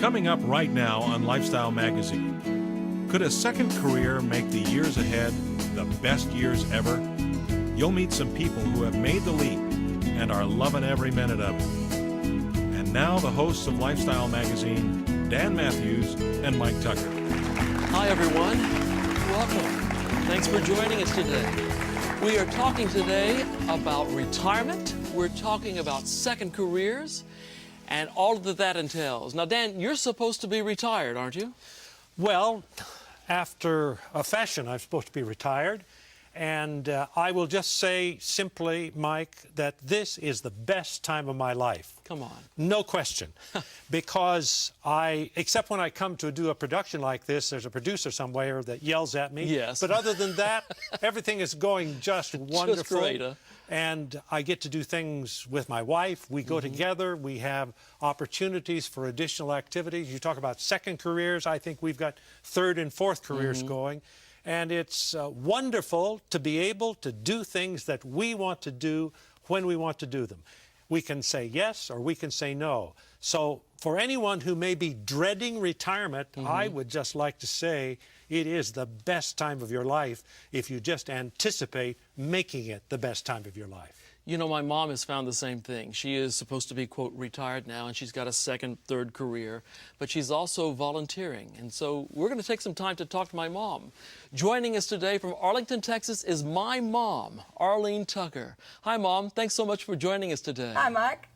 Coming up right now on Lifestyle Magazine. Could a second career make the years ahead the best years ever? You'll meet some people who have made the leap and are loving every minute of it. And now the hosts of Lifestyle Magazine, Dan Matthews and Mike Tucker. Hi everyone, welcome. Thanks for joining us today. We are talking today about retirement. We're talking about second careers and all that entails. Now, Dan, you're supposed to be retired, aren't you? Well, after a fashion, I'm supposed to be retired. And I will just say simply, Mike, that this is the best time of my life. Come on. No question. Because except when I come to do a production like this, there's a producer somewhere that yells at me. Yes. But other than that, everything is going just wonderful. Just great, huh? And I get to do things with my wife. We go together. We have opportunities for additional activities. You talk about second careers. I think we've got third and fourth careers going. And it's wonderful to be able to do things that we want to do when we want to do them. We can say yes or we can say no. So for anyone who may be dreading retirement, I would just like to say it is the best time of your life if you just anticipate making it the best time of your life. You know, my mom has found the same thing. She is supposed to be, quote, retired now, and she's got a second, third career, but she's also volunteering. And so we're going to take some time to talk to my mom. Joining us today from Arlington, Texas is my mom, Arlene Tucker. Hi, Mom. Thanks so much for joining us today. Hi, Mike.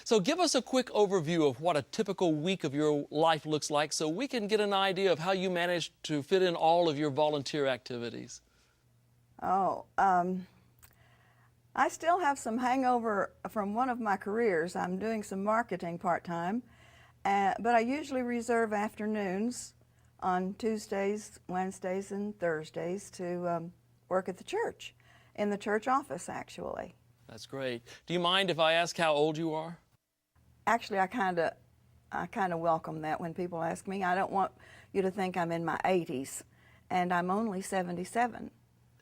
So give us a quick overview of what a typical week of your life looks like so we can get an idea of how you manage to fit in all of your volunteer activities. I still have some hangover from one of my careers. I'm doing some marketing part-time, but I usually reserve afternoons on Tuesdays, Wednesdays, and Thursdays to work at the church, in the church office, actually. That's great. Do you mind if I ask how old you are? Actually, I kind of welcome that when people ask me. I don't want you to think I'm in my 80s, and I'm only 77.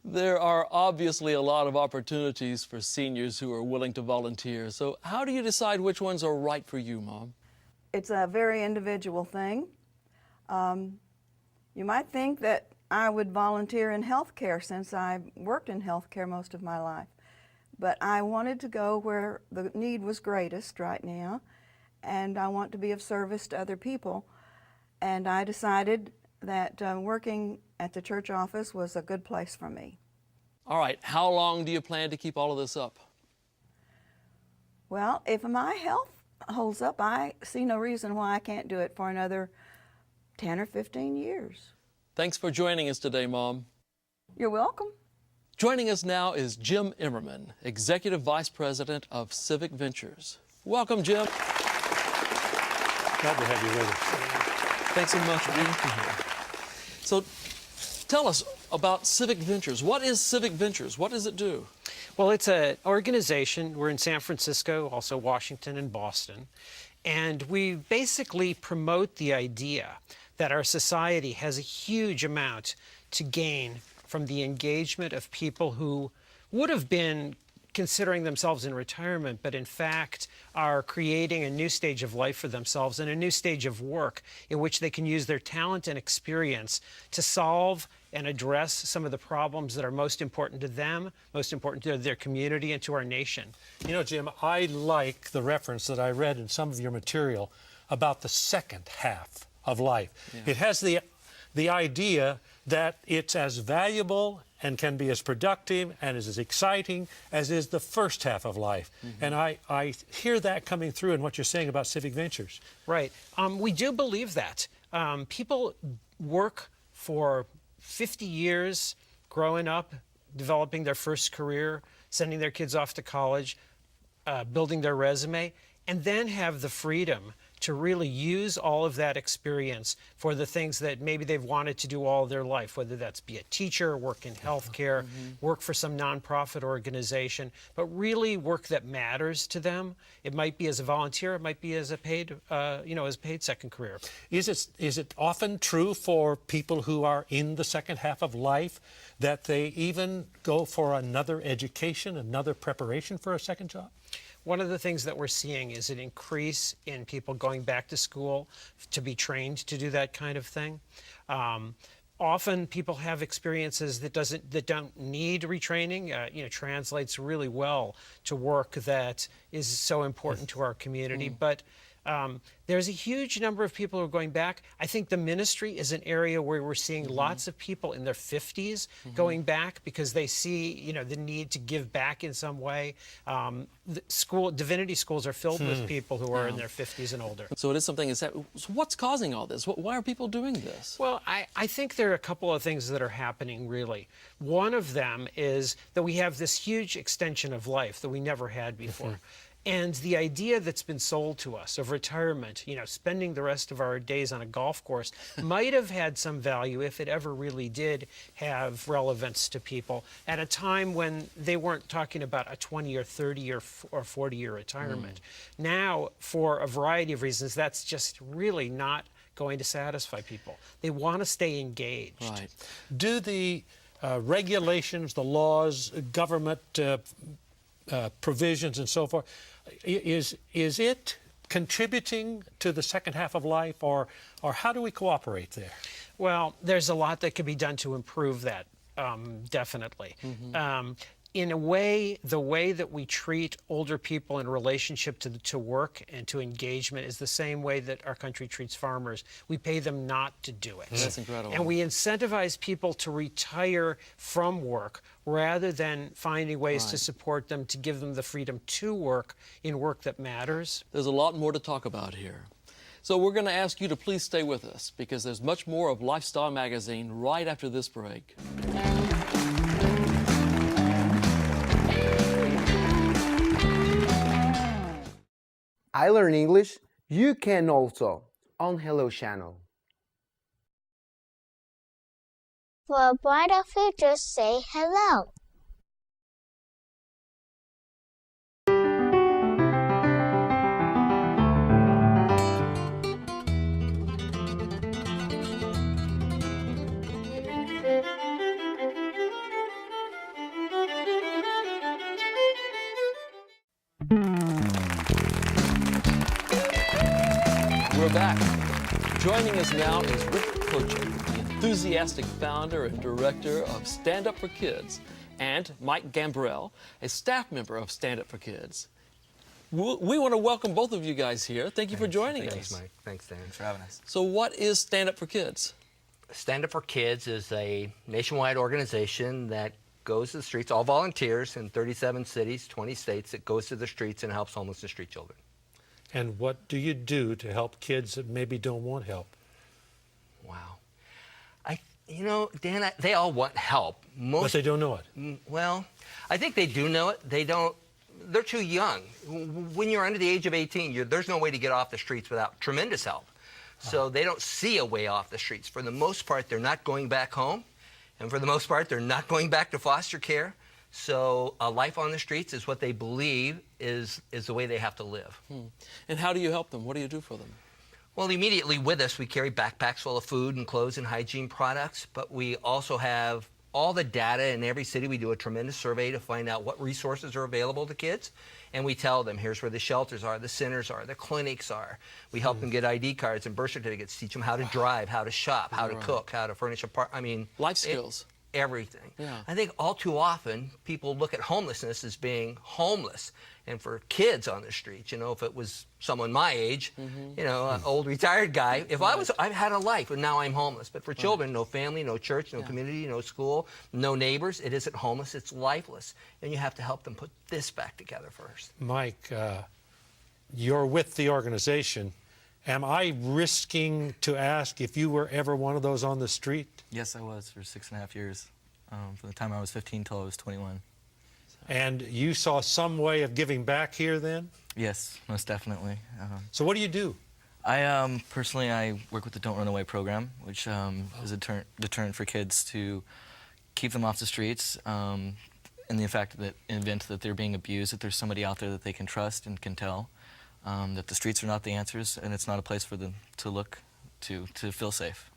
There are obviously a lot of opportunities for seniors who are willing to volunteer. So how do you decide which ones are right for you, Mom? It's a very individual thing. You might think that I would volunteer in healthcare since I worked in healthcare most of my life. But I wanted to go where the need was greatest right now, and I want to be of service to other people. And I decided that working at the church office was a good place for me. All right, how long do you plan to keep all of this up? Well, if my health holds up, I see no reason why I can't do it for another 10 or 15 years. Thanks for joining us today, Mom. You're welcome. Joining us now is Jim Emmerman, Executive Vice President of Civic Ventures. Welcome, Jim. Glad to have you with us. Thanks so much for being here. So tell us about Civic Ventures. What is Civic Ventures? What does it do? Well, it's an organization. We're in San Francisco, also Washington and Boston. And we basically promote the idea that our society has a huge amount to gain from the engagement of people who would have been considering themselves in retirement, but in fact are creating a new stage of life for themselves and a new stage of work in which they can use their talent and experience to solve and address some of the problems that are most important to them, most important to their community and to our nation. You know, Jim, I like the reference that I read in some of your material about the second half of life. Yeah. It has the idea that it's as valuable and can be as productive and as exciting as is the first half of life. And I hear that coming through in what you're saying about Civic Ventures. Right. We do believe that. People work for 50 years growing up, developing their first career, sending their kids off to college, building their resume, and then have the freedom to really use all of that experience for the things that maybe they've wanted to do all their life, whether that's be a teacher, work in healthcare, work for some nonprofit organization, but really work that matters to them. It might be as a volunteer, it might be as a paid, as a paid second career. Is it often true for people who are in the second half of life that they even go for another education, another preparation for a second job? one of the things that we're seeing is an increase in people going back to school to be trained to do that kind of thing. Often people have experiences that don't need retraining. Translates really well to work that is so important to our community. But there's a huge number of people who are going back. I think the ministry is an area where we're seeing lots of people in their 50s going back because they see, the need to give back in some way. Divinity schools are filled with people who are in their 50s and older. So it is something. So what's causing all this? Why are people doing this? Well, I think there are a couple of things that are happening, really. One of them is that we have this huge extension of life that we never had before. And the idea that's been sold to us of retirement, spending the rest of our days on a golf course, might have had some value if it ever really did have relevance to people at a time when they weren't talking about a 20 or 30 or 40-year retirement. Now, for a variety of reasons, that's just really not going to satisfy people. They want to stay engaged. Right. Do the regulations, the laws, government provisions and so forth, is it contributing to the second half of life, or how do we cooperate there? Well, there's a lot that could be done to improve that, definitely. In a way, the way that we treat older people in relationship to work and to engagement is the same way that our country treats farmers. We pay them not to do it. That's incredible. And we incentivize people to retire from work rather than finding ways to support them, to give them the freedom to work in work that matters. There's a lot more to talk about here. So we're going to ask you to please stay with us because there's much more of Lifestyle Magazine right after this break. I Learn English, you can also on Hello Channel. For a brighter future, say hello. We're back. Joining us now is Rick Kocher, the enthusiastic founder and director of Stand Up for Kids, and Mike Gambrell, a staff member of Stand Up for Kids. We want to welcome both of you guys here. Thank you for joining us. Thanks, Mike. Thanks, Dan. Thanks for having us. So what is Stand Up for Kids? Stand Up for Kids is a nationwide organization that goes to the streets, all volunteers in 37 cities, 20 states, that goes to the streets and helps homeless and street children. And what do you do to help kids that maybe don't want help? Wow. Dan, they all want help. But they don't know it. Well, I think they do know it. They're too young. When you're under the age of 18, there's no way to get off the streets without tremendous help. So they don't see a way off the streets. For the most part, they're not going back home. And for the most part, they're not going back to foster care. So a life on the streets is what they believe is the way they have to live. And how do you help them? What do you do for them? Well, immediately with us, we carry backpacks full of food and clothes and hygiene products, but we also have all the data in every city. We do a tremendous survey to find out what resources are available to kids, and we tell them, here's where the shelters are, the centers are, the clinics are. We help them get ID cards and birth certificates, teach them how to drive, how to shop, how to cook, how to furnish a life skills. Everything. Yeah. I think all too often people look at homelessness as being homeless. And for kids on the streets, if it was someone my age, an old retired guy, I've had a life and now I'm homeless. But for children, no family, no church, no community, no school, no neighbors, it isn't homeless, it's lifeless. And you have to help them put this back together first. Mike, you're with the organization. Am I risking to ask if you were ever one of those on the street? Yes, I was for 6.5 years, from the time I was 15 till I was 21. And you saw some way of giving back here then? Yes, most definitely. So what do you do? I personally work with the Don't Run Away program, which is a deterrent for kids to keep them off the streets. In the fact that in the event that they're being abused, that there's somebody out there that they can trust and can tell that the streets are not the answers, and it's not a place for them to look to feel safe.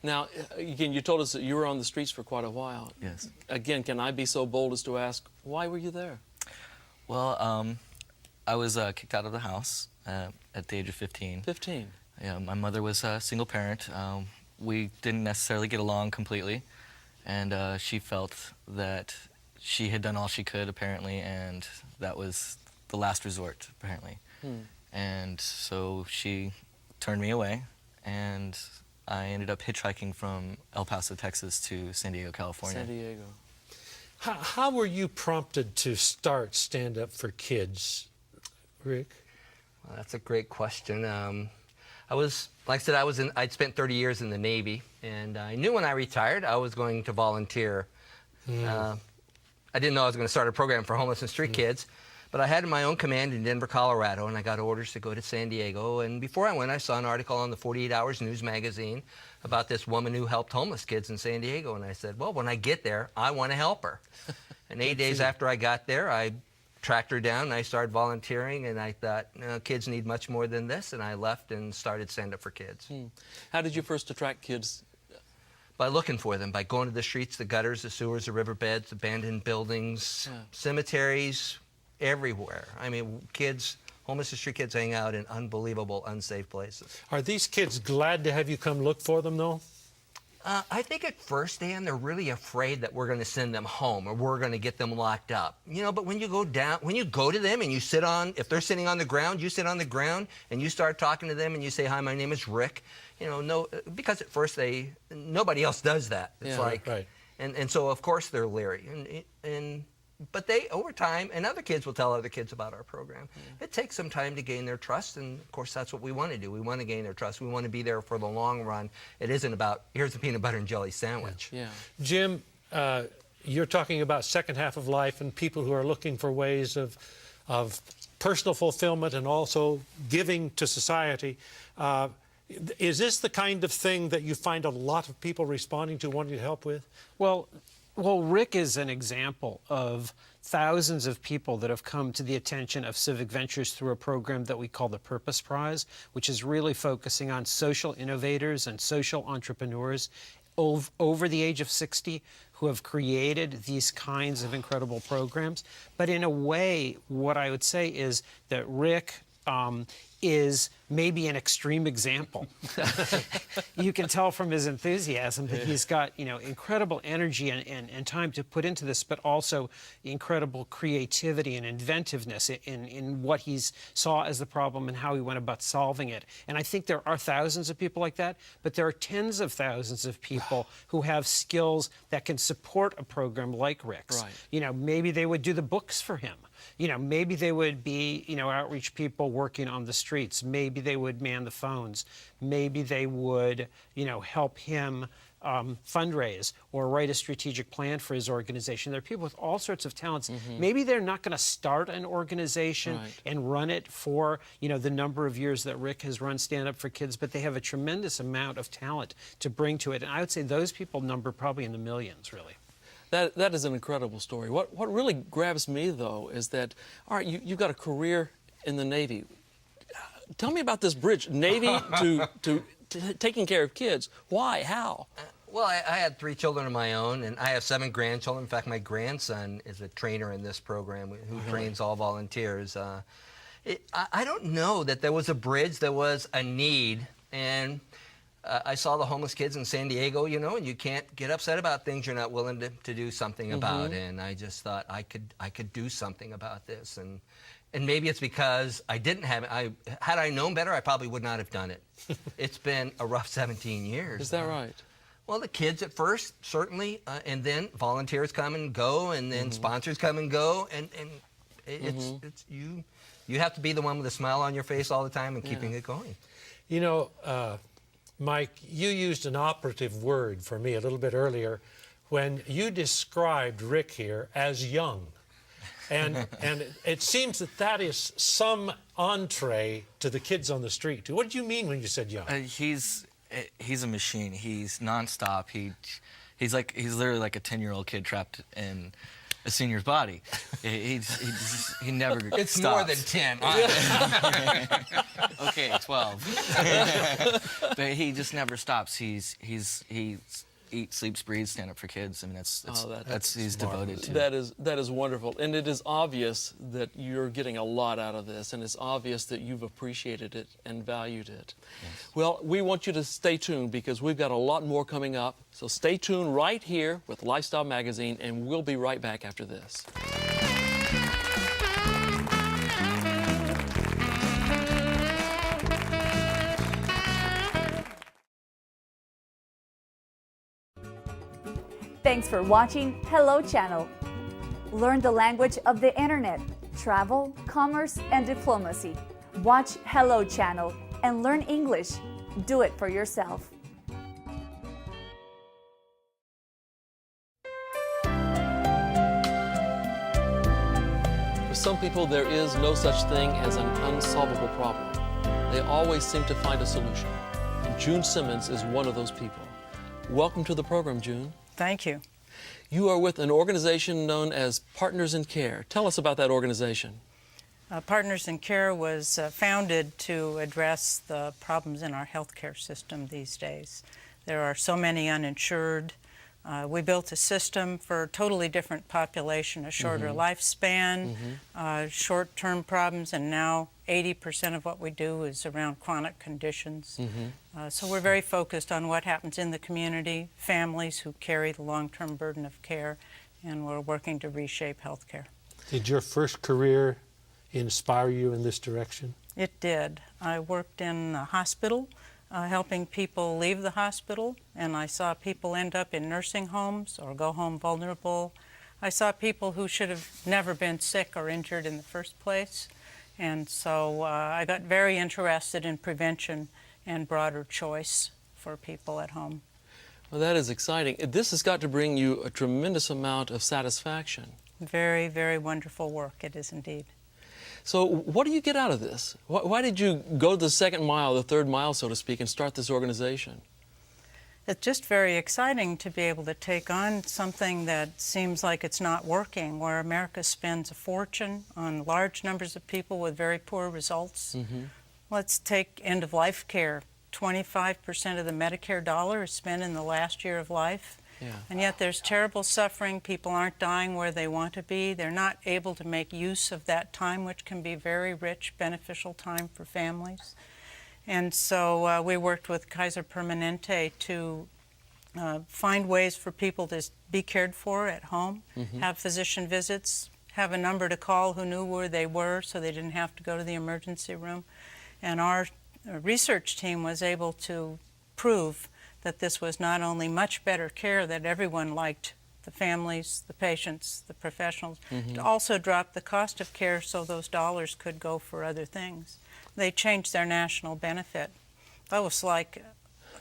Now, again, you told us that you were on the streets for quite a while. Yes. Again, can I be so bold as to ask, why were you there? Well, I was kicked out of the house at the age of 15. 15. Yeah, my mother was a single parent. We didn't necessarily get along completely, and she felt that she had done all she could, apparently, and that was the last resort, apparently. And so she turned me away, and I ended up hitchhiking from El Paso, Texas to San Diego, California. San Diego. How were you prompted to start Stand Up for Kids, Rick? Well, that's a great question. I was, like I said, I'd spent 30 years in the Navy, and I knew when I retired I was going to volunteer. I didn't know I was going to start a program for homeless and street kids, but I had my own command in Denver, Colorado, and I got orders to go to San Diego. And before I went, I saw an article on the 48 Hours News magazine about this woman who helped homeless kids in San Diego. And I said, well, when I get there, I want to help her. And 8 days after I got there, I tracked her down and I started volunteering, and I thought, no, kids need much more than this, and I left and started Stand Up for Kids. How did you first attract kids? By looking for them, by going to the streets, the gutters, the sewers, the riverbeds, abandoned buildings, cemeteries, everywhere. I mean, kids, homeless and street kids hang out in unbelievable, unsafe places. Are these kids glad to have you come look for them, though? I think at first, Dan, they're really afraid that we're going to send them home or we're going to get them locked up. You know, but when you go to them and you sit on, if they're sitting on the ground, you sit on the ground and you start talking to them and you say, hi, my name is Rick. You know, no, because at first nobody else does that. It's right. And so of course they're leery. But they, over time, and other kids will tell other kids about our program. It takes some time to gain their trust, and of course that's what we want to do. We want to gain their trust. We want to be there for the long run. It isn't about, here's a peanut butter and jelly sandwich. Yeah. Jim, you're talking about second half of life and people who are looking for ways of personal fulfillment and also giving to society. Is this the kind of thing that you find a lot of people responding to, wanting to help with? Well, Rick is an example of thousands of people that have come to the attention of Civic Ventures through a program that we call the Purpose Prize, which is really focusing on social innovators and social entrepreneurs over the age of 60 who have created these kinds of incredible programs. But in a way, what I would say is that Rick is maybe an extreme example. You can tell from his enthusiasm that he's got, incredible energy and time to put into this, but also incredible creativity and inventiveness in what he saw as the problem and how he went about solving it. And I think there are thousands of people like that, but there are tens of thousands of people who have skills that can support a program like Rick's. Right. Maybe they would do the books for him. Maybe they would be, outreach people working on the streets. Maybe they would man the phones. Maybe they would, help him fundraise or write a strategic plan for his organization. There are people with all sorts of talents. Maybe they're not going to start an organization and run it for, the number of years that Rick has run Stand Up for Kids, but they have a tremendous amount of talent to bring to it. And I would say those people number probably in the millions, really. That is an incredible story. What really grabs me, though, is that, all right, you've got a career in the Navy. Tell me about this bridge, Navy to taking care of kids. Why? How? Well, I had 3 children of my own, and I have 7 grandchildren. In fact, my grandson is a trainer in this program who trains all volunteers. I don't know that there was a bridge, there was a need, and I saw the homeless kids in San Diego, and you can't get upset about things you're not willing to do something about. And I just thought I could do something about this. And maybe it's because I didn't have it. Had I known better, I probably would not have done it. It's been a rough 17 years. Is that right? Well, the kids at first, certainly, and then volunteers come and go, and then sponsors come and go, and it's you have to be the one with a smile on your face all the time and keeping it going. Mike, you used an operative word for me a little bit earlier when you described Rick here as young. And it seems that is some entree to the kids on the street. What did you mean when you said young? He's a machine. He's nonstop. He's literally like a 10-year-old kid trapped in a senior's body. He never It's stops. more than 10. Okay, 12. But he just never stops. He's eat, sleeps, breathes stand up for kids. I mean, that's he's marvelous. devoted to. That is wonderful, and it is obvious that you're getting a lot out of this, and it's obvious that you've appreciated it and valued it. Yes. Well, we want you to stay tuned because we've got a lot more coming up. So stay tuned right here with Lifestyle Magazine, and we'll be right back after this. Thanks for watching Hello Channel. Learn the language of the internet, travel, commerce, and diplomacy. Watch Hello Channel and learn English. Do it for yourself. For some people, there is no such thing as an unsolvable problem. They always seem to find a solution. And June Simmons is one of those people. Welcome to the program, June. Thank you. You are with an organization known as Partners in Care. Tell us about that organization. Partners in Care was founded to address the problems in our healthcare system these days. There are so many uninsured. We built a system for a totally different population, a shorter lifespan, short-term problems, and now 80% of what we do is around chronic conditions. So we're very focused on what happens in the community, families who carry the long-term burden of care, and we're working to reshape healthcare. Did your first career inspire you in this direction? It did. I worked in a hospital, helping people leave the hospital, and I saw people end up in nursing homes or go home vulnerable. I saw people who should have never been sick or injured in the first place, and so I got very interested in prevention and broader choice for people at home. Well, that is exciting. This has got to bring you a tremendous amount of satisfaction. Very, very wonderful work, it is indeed. So what do you get out of this? Why did you go the second mile, the third mile, so to speak, and start this organization? It's just very exciting to be able to take on something that seems like it's not working, where America spends a fortune on large numbers of people with very poor results. Let's take end-of-life care. 25% of the Medicare dollar is spent in the last year of life. And yet there's terrible suffering. People aren't dying where they want to be. They're not able to make use of that time, which can be very rich, beneficial time for families. And so we worked with Kaiser Permanente to find ways for people to be cared for at home, have physician visits, have a number to call who knew where they were so they didn't have to go to the emergency room. And our research team was able to prove that this was not only much better care that everyone liked, the families, the patients, the professionals, it also dropped the cost of care so those dollars could go for other things. They changed their national benefit. That was like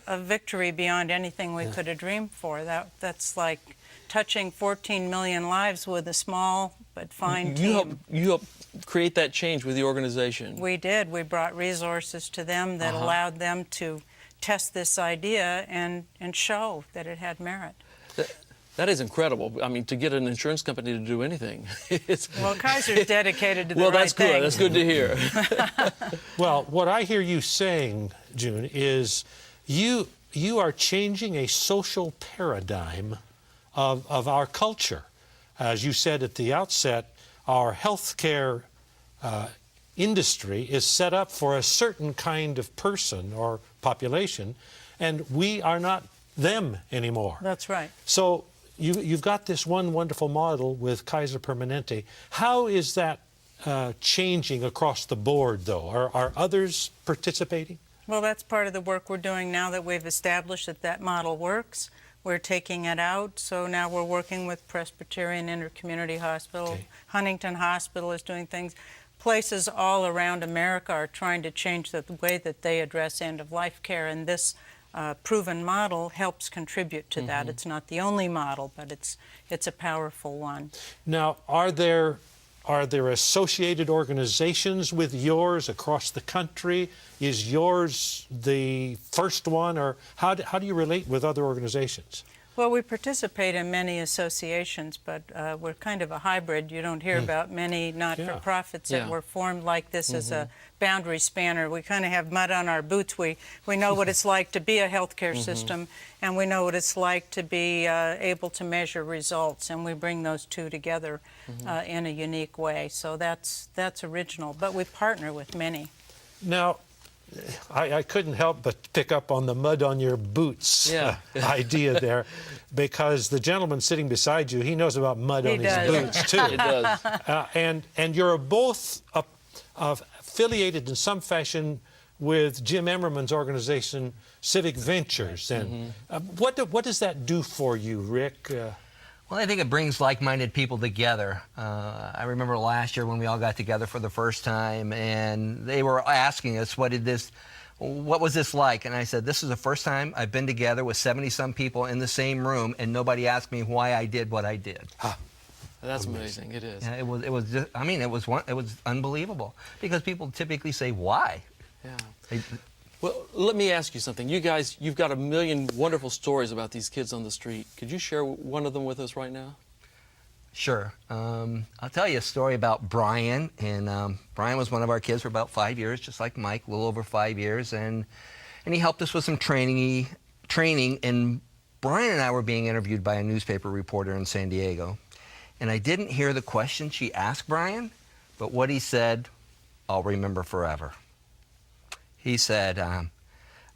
a victory beyond anything we could have dreamed for. That's like touching 14 million lives with a small but fine team. You helped create that change with the organization. We did. We brought resources to them that allowed them to test this idea and show that it had merit. That is incredible. I mean, to get an insurance company to do anything. Well, Kaiser's dedicated to the well, right that's good. thing. That's good to hear. Well, what I hear you saying, June, is you are changing a social paradigm of our culture. As you said at the outset, our healthcare industry is set up for a certain kind of person or population, and we are not them anymore. That's right. So you've got this one wonderful model with Kaiser Permanente. How is that changing across the board, though? Are others participating? Well, that's part of the work we're doing now that we've established that model works. We're taking it out, so now we're working with Presbyterian Intercommunity Hospital. Huntington Hospital is doing things. Places all around America are trying to change the way that they address end-of-life care, and this proven model helps contribute to that. It's not the only model, but it's a powerful one. Now, are there associated organizations with yours across the country? Is yours the first one, or how do you relate with other organizations? Well, we participate in many associations, but we're kind of a hybrid. You don't hear about many not-for-profits that were formed like this as a boundary spanner. We kind of have mud on our boots. We know what it's like to be a healthcare system, and we know what it's like to be able to measure results, and we bring those two together in a unique way. So that's original, but we partner with many. Now, I couldn't help but pick up on the mud on your boots idea there, because the gentleman sitting beside you, he knows about mud on his boots too. He does. And you're both affiliated in some fashion with Jim Emmerman's organization, Civic Ventures. And what does that do for you, Rick? Well, I think it brings like-minded people together. I remember last year when we all got together for the first time, and they were asking us, what was this like? And I said, this is the first time I've been together with 70-some people in the same room, and nobody asked me why I did what I did. That's amazing. It is. Yeah, it was just, I mean, it was unbelievable, because people typically say, why? Yeah. Well, let me ask you something. You guys, you've got a million wonderful stories about these kids on the street. Could you share one of them with us right now? Sure. I'll tell you a story about Brian. And Brian was one of our kids for about 5 years, just like Mike, a little over 5 years. And he helped us with some training. And Brian and I were being interviewed by a newspaper reporter in San Diego. And I didn't hear the question she asked Brian, but what he said, I'll remember forever. He said,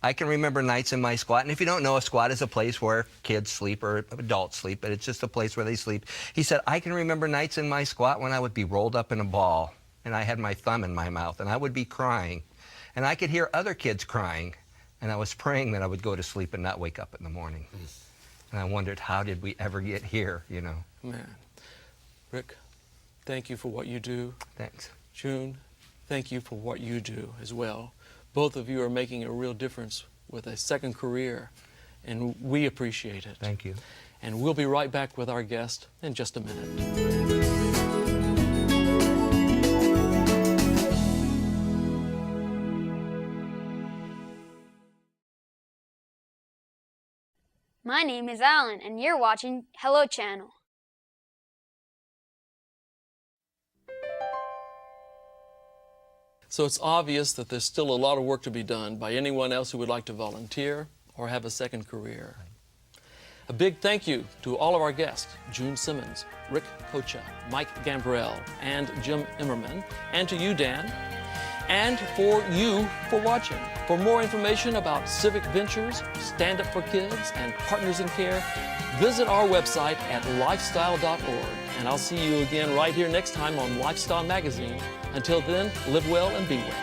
I can remember nights in my squat, and if you don't know, a squat is a place where kids sleep or adults sleep, but it's just a place where they sleep. He said, I can remember nights in my squat when I would be rolled up in a ball, and I had my thumb in my mouth, and I would be crying, and I could hear other kids crying, and I was praying that I would go to sleep and not wake up in the morning. And I wondered, how did we ever get here, you know? Man. Rick, thank you for what you do. Thanks. June, thank you for what you do as well. Both of you are making a real difference with a second career, and we appreciate it. Thank you. And we'll be right back with our guest in just a minute. My name is Alan, and you're watching Hello Channel. So it's obvious that there's still a lot of work to be done by anyone else who would like to volunteer or have a second career. A big thank you to all of our guests, June Simmons, Rick Kocha, Mike Gambrell, and Jim Emmerman, and to you, Dan, and for you for watching. For more information about Civic Ventures, Stand Up for Kids, and Partners in Care, visit our website at lifestyle.org. And I'll see you again right here next time on Lifestyle Magazine. Until then, live well and be well.